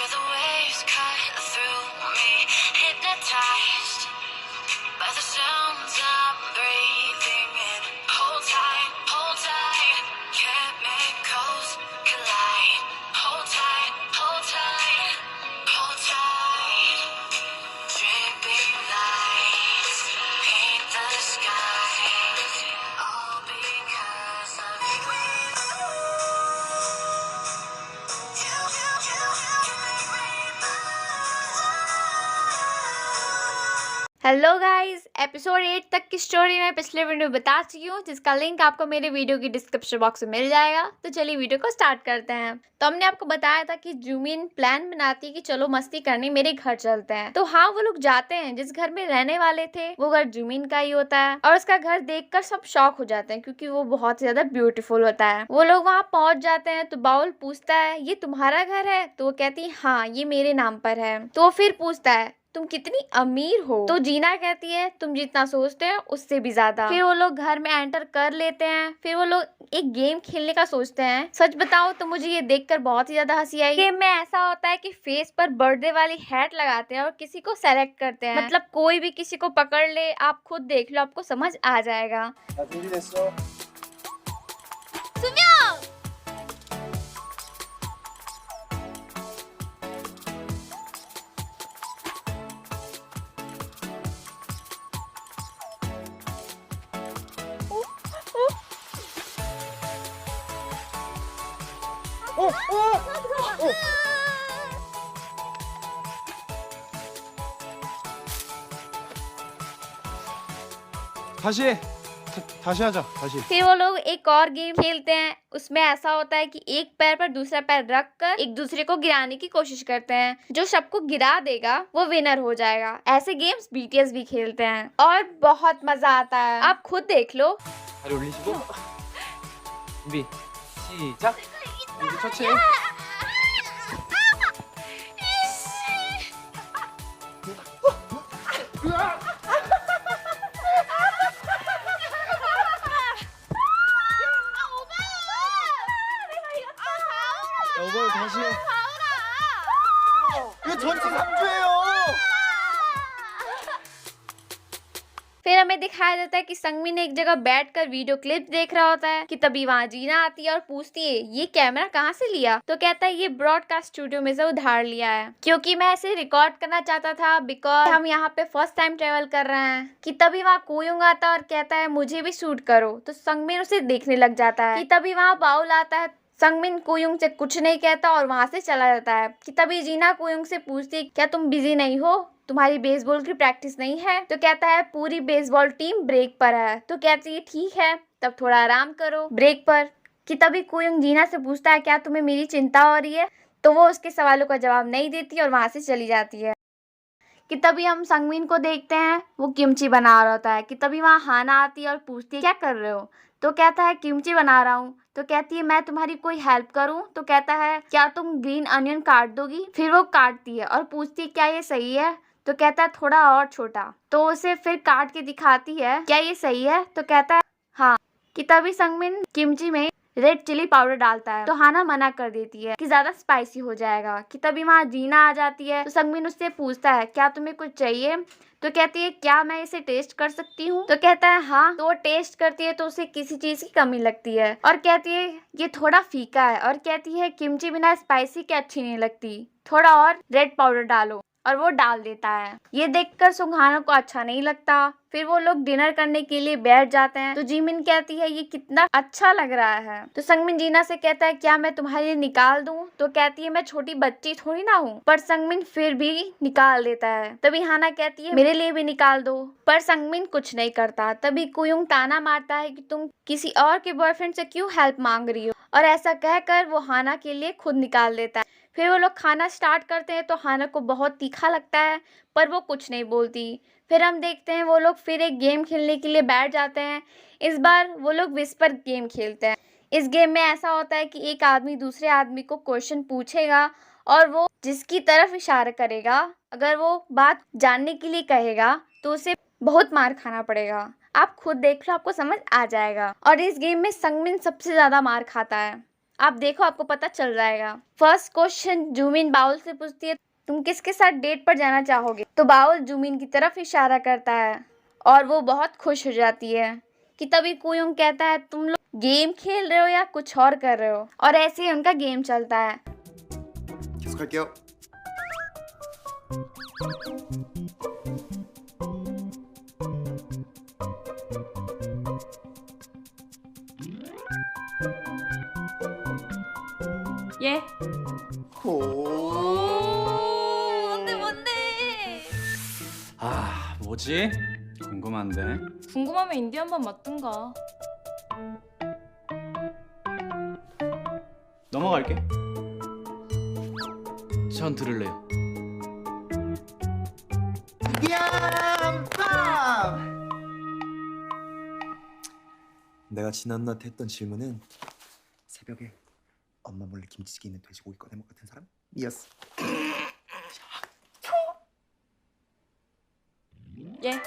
Feel the waves cut through me, hypnotized by the sounds I'm breathing in. Hold tight, chemicals collide. Hold tight, hold tight, hold tight. Dripping lights paint the skies, all because of you. Hello guys, episode 8 तक की story मैं पिछले video में बता चुकी हूँ, जिसका link आपको मेरे वीडियो की डिस्क्रिप्शन बॉक्स में मिल जाएगा। तो चलिए वीडियो को स्टार्ट करते हैं। तो हमने आपको बताया था कि जूमिन प्लान बनाती है कि चलो मस्ती करने मेरे घर चलते हैं। तो हाँ, वो लोग जाते हैं। जिस घर में रहने वाले थे वो घर जूमिन का ही होता है और उसका घर देखकर सब शॉक हो जाते हैं क्योंकि वो बहुत ज्यादा ब्यूटीफुल होता है। वो लोग वहाँ पहुंच जाते हैं तो बाउल पूछता है, ये तुम्हारा घर है? तो वो कहती है हाँ, ये मेरे नाम पर है। तो वो फिर पूछता है, तुम कितनी अमीर हो? तो जीना कहती है, तुम जितना सोचते हो उससे भी ज्यादा। फिर वो लोग घर में एंटर कर लेते हैं। फिर वो लोग एक गेम खेलने का सोचते हैं। सच बताओ तो मुझे ये देखकर बहुत ही ज्यादा हंसी आई। गेम में ऐसा होता है कि फेस पर बर्थडे वाली हैट लगाते हैं और किसी को सेलेक्ट करते हैं। मतलब कोई भी किसी को पकड़ ले, आप खुद देख लो, आपको समझ आ जाएगा। 다시 하자. 다시. फिर वो लोग एक और गेम खेलते हैं। उसमें ऐसा होता है कि एक पैर पर दूसरा पैर रख कर एक दूसरे को गिराने की कोशिश करते हैं। जो सबको गिरा देगा वो विनर हो जाएगा। ऐसे गेम्स बीटीएस भी खेलते हैं और बहुत मजा आता है, आप खुद देख लो। 다리 올리시고 준비 시작. 여기 터치. 오버 다시. 이거 전체 3주예요. फिर हमें दिखाया जाता है कि संगमी ने एक जगह बैठकर वीडियो क्लिप देख रहा होता है कि तभी वहाँ जीना आती है और पूछती है, ये कैमरा कहाँ से लिया? तो कहता है ये ब्रॉडकास्ट स्टूडियो में से उधार लिया है क्योंकि मैं ऐसे रिकॉर्ड करना चाहता था बिकॉज हम यहाँ पे फर्स्ट टाइम ट्रेवल कर रहे हैं। कि तभी वहाँ कोयुंग आता है और कहता है मुझे भी शूट करो। तो संगमिन उसे देखने लग जाता है। कि तभी वहाँ बाउल आता है। संगमिन कोयुंग से कुछ नहीं कहता और वहां से चला जाता है। कि तभी जीना कोयुंग से पूछती है, क्या तुम बिजी नहीं हो? तुम्हारी बेसबॉल की प्रैक्टिस नहीं है? तो कहता है पूरी बेसबॉल टीम ब्रेक पर है। तो कहती है ठीक है, तब थोड़ा आराम करो ब्रेक पर। कि तभी कोयुंग जीना से पूछता है, क्या तुम्हें मेरी चिंता हो रही है? तो वो उसके सवालों का जवाब नहीं देती और वहां से चली जाती है। कि तभी हम संगमिन को देखते हैं, वो किमची बना रहा होता है। कि तभी वहाँ हाना आती है और पूछती है क्या कर रहे हो? तो कहता है किमची बना रहा हूँ। तो कहती है मैं तुम्हारी कोई हेल्प करूँ? तो कहता है क्या तुम ग्रीन अनियन काट दोगी? फिर वो काटती है और पूछती है क्या ये सही है? तो कहता है थोड़ा और छोटा। तो उसे फिर काट के दिखाती है, क्या ये सही है? तो कहता है हाँ। कि तभी संगमिन किमची में रेड चिली पाउडर डालता है तो हाना मना कर देती है कि ज्यादा स्पाइसी हो जाएगा। कि तभी वहाँ जीना आ जाती है। तो संगमिन उससे पूछता है क्या तुम्हें कुछ चाहिए? तो कहती है क्या मैं इसे टेस्ट कर सकती हूँ? तो कहता है हाँ। तो वो टेस्ट करती है तो उसे किसी चीज की कमी लगती है और कहती है ये थोड़ा फीका है और कहती है किमची बिना स्पाइसी के अच्छी नहीं लगती, थोड़ा और रेड पाउडर डालो। और वो डाल देता है। ये देखकर सुंघाना को अच्छा नहीं लगता। फिर वो लोग डिनर करने के लिए बैठ जाते हैं। तो जीमिन कहती है ये कितना अच्छा लग रहा है। तो संगमिन जीना से कहता है क्या मैं तुम्हारे लिए निकाल दूं? तो कहती है मैं छोटी बच्ची थोड़ी ना हूँ। पर संगमिन फिर भी निकाल देता है। तभी हाना कहती है मेरे लिए भी निकाल दो, पर संगमिन कुछ नहीं करता। तभी कोयुंग ताना मारता है कि तुम किसी और के बॉयफ्रेंड से क्यों हेल्प मांग रही हो? और ऐसा कहकर वो हाना के लिए खुद निकाल देता है। फिर वो लोग खाना स्टार्ट करते हैं तो हाना को बहुत तीखा लगता है पर वो कुछ नहीं बोलती। फिर हम देखते हैं वो लोग फिर एक गेम खेलने के लिए बैठ जाते हैं। इस बार वो लोग विस्पर गेम खेलते हैं। इस गेम में ऐसा होता है कि एक आदमी दूसरे आदमी को क्वेश्चन पूछेगा और वो जिसकी तरफ इशारा करेगा, अगर वो बात जानने के लिए कहेगा तो उसे बहुत मार खाना पड़ेगा। आप खुद देख लो, आपको समझ आ जाएगा। और इस गेम में संगमिन सबसे ज्यादा मार खाता है। आप देखो, आपको पता चल जाएगा। फर्स्ट क्वेश्चन जूमिन बाउल से पूछती है, तुम किसके साथ डेट पर जाना चाहोगे? तो बाउल जूमिन की तरफ इशारा करता है और वो बहुत खुश हो जाती है कि तभी कुयोंग कहता है, तुम लोग गेम खेल रहे हो या कुछ और कर रहे हो? और ऐसे ही उनका गेम चलता है। 계속할게요. 예. 오. 뭔데? 아, 뭐지? 궁금한데. 궁금하면 인디 한번 맞든가. 넘어갈게. 전 들을래요. 얌팜! 내가 지난날한테 했던 질문은 새벽에 엄마 몰래 김치찌개 있는 돼지고기 꺼내 먹 같은 사람? 이었어. 예.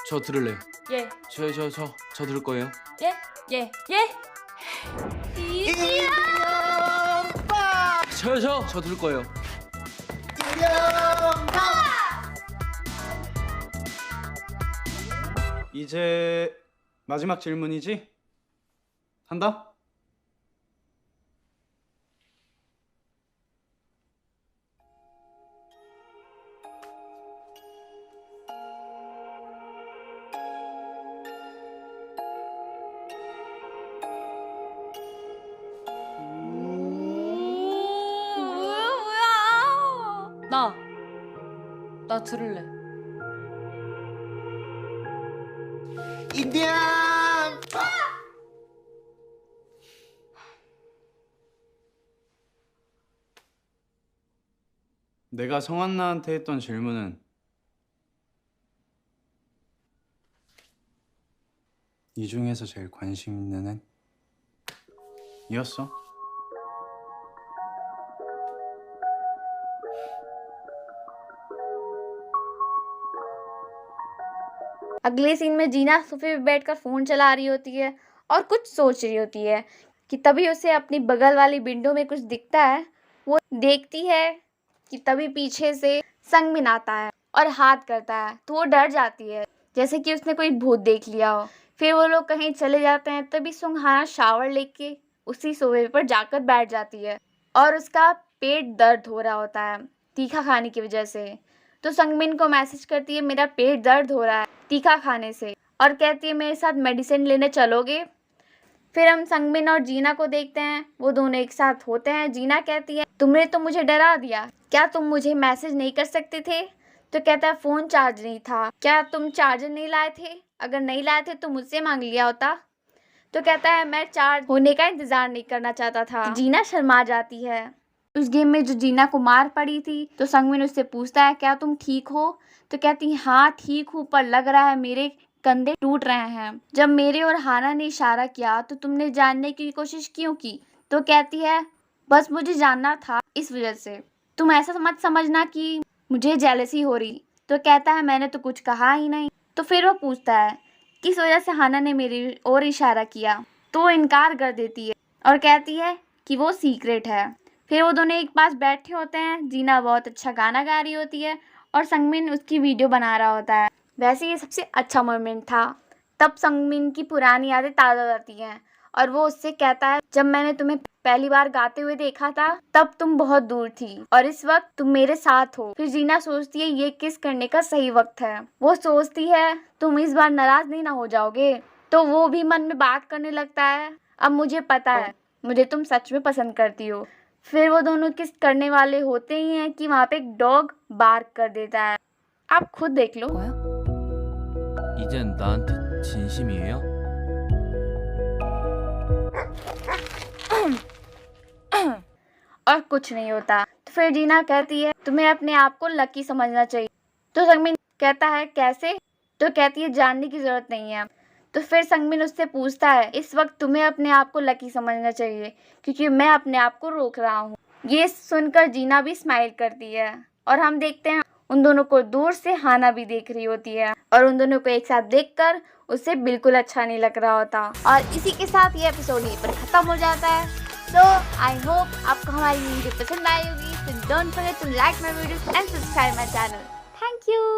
저 들을래요. 예. 저 들을 거예요. 예. 예. 예. 얌팜! 저 들을 거예요. 얌팜! 이제 마지막 질문이지? 한다? 뭐야? 나 들을래. 인디안! 내가 성한나한테 했던 질문은 이 중에서 제일 관심 있는 애? 이었어? अगले सीन में जीना सोफे पे बैठकर फोन चला रही होती है और कुछ सोच रही होती है कि तभी उसे अपनी बगल वाली विंडो में कुछ दिखता है। वो देखती है कि तभी पीछे से संगमिन आता है और हाथ करता है, तो वो डर जाती है जैसे कि उसने कोई भूत देख लिया हो। फिर वो लोग कहीं चले जाते हैं, तभी सुंगहाना शावर लेके उसी सोफे पर जाकर बैठ जाती है और उसका पेट दर्द हो रहा होता है तीखा खाने की वजह से। तो संगमिन को मैसेज करती है, मेरा पेट दर्द हो रहा है तीखा खाने से, और कहती है मेरे साथ मेडिसिन लेने चलोगे? फिर हम संगमिन और जीना को देखते हैं, वो दोनों एक साथ होते हैं। जीना कहती है, तुमने तो मुझे डरा दिया, क्या तुम मुझे मैसेज नहीं कर सकते थे? तो कहता है, फ़ोन चार्ज नहीं था। क्या तुम चार्जर नहीं लाए थे? अगर नहीं लाए थे तो मुझसे मांग लिया होता। तो कहता है, मैं चार्ज होने का इंतज़ार नहीं करना चाहता था। जीना शर्मा जाती है। उस गेम में जो जीना को मार पड़ी थी, तो संगमिन उससे पूछता है, क्या तुम ठीक हो? तो कहती है, हाँ ठीक हूँ, पर लग रहा है मेरे कंधे टूट रहे हैं। जब मेरे और हाना ने इशारा किया तो तुमने जानने की कोशिश क्यों की? तो कहती है, बस मुझे जानना था, इस वजह से। तुम ऐसा मत समझना कि मुझे जेलसी हो रही। तो कहता है, मैंने तो कुछ कहा ही नहीं। तो फिर वो पूछता है, किस वजह से हाना ने मेरी ओर इशारा किया? तो वो इनकार कर देती है और कहती है कि वो सीक्रेट है। फिर वो दोनों एक पास बैठे होते हैं। जीना बहुत अच्छा गाना गा रही होती है और संगमिन उसकी वीडियो बना रहा होता है। वैसे ये सबसे अच्छा मोमेंट था। तब संगमिन की पुरानी यादें ताज़ा हो जाती हैं और वो उससे कहता है, जब मैंने तुम्हें पहली बार गाते हुए देखा था तब तुम बहुत दूर थी और इस वक्त तुम मेरे साथ हो। फिर जीना सोचती है, ये किस करने का सही वक्त है। वो सोचती है, तुम इस बार नाराज नहीं ना हो जाओगे? तो वो भी मन में बात करने लगता है, अब मुझे पता है मुझे तुम सच में पसंद करती हो। फिर वो दोनों किस करने वाले होते ही हैं कि वहाँ पे एक डॉग बार्क कर देता है। आप खुद देख लो। 이젠 나한테 진심이에요? और कुछ नहीं होता। तो फिर जीना कहती है, तुम्हें अपने आप को लकी समझना चाहिए। तो संगमिन कहता है, कैसे? तो कहती है, जानने की जरूरत नहीं है। तो फिर संगमिन उससे पूछता है, इस वक्त तुम्हें अपने आप को लकी समझना चाहिए क्योंकि मैं अपने आप को रोक रहा हूँ। ये सुनकर जीना भी स्माइल करती है और हम देखते हैं उन दोनों को दूर से हाना भी देख रही होती है और उन दोनों को एक साथ देखकर उसे बिल्कुल अच्छा नहीं लग रहा होता। और इसी के साथ ये एपिसोड यहीं पर खत्म हो जाता है। सो आई होप आपको हमारी वीडियो पसंद आई होगी। So don't forget to like my videos and subscribe my channel. Thank you.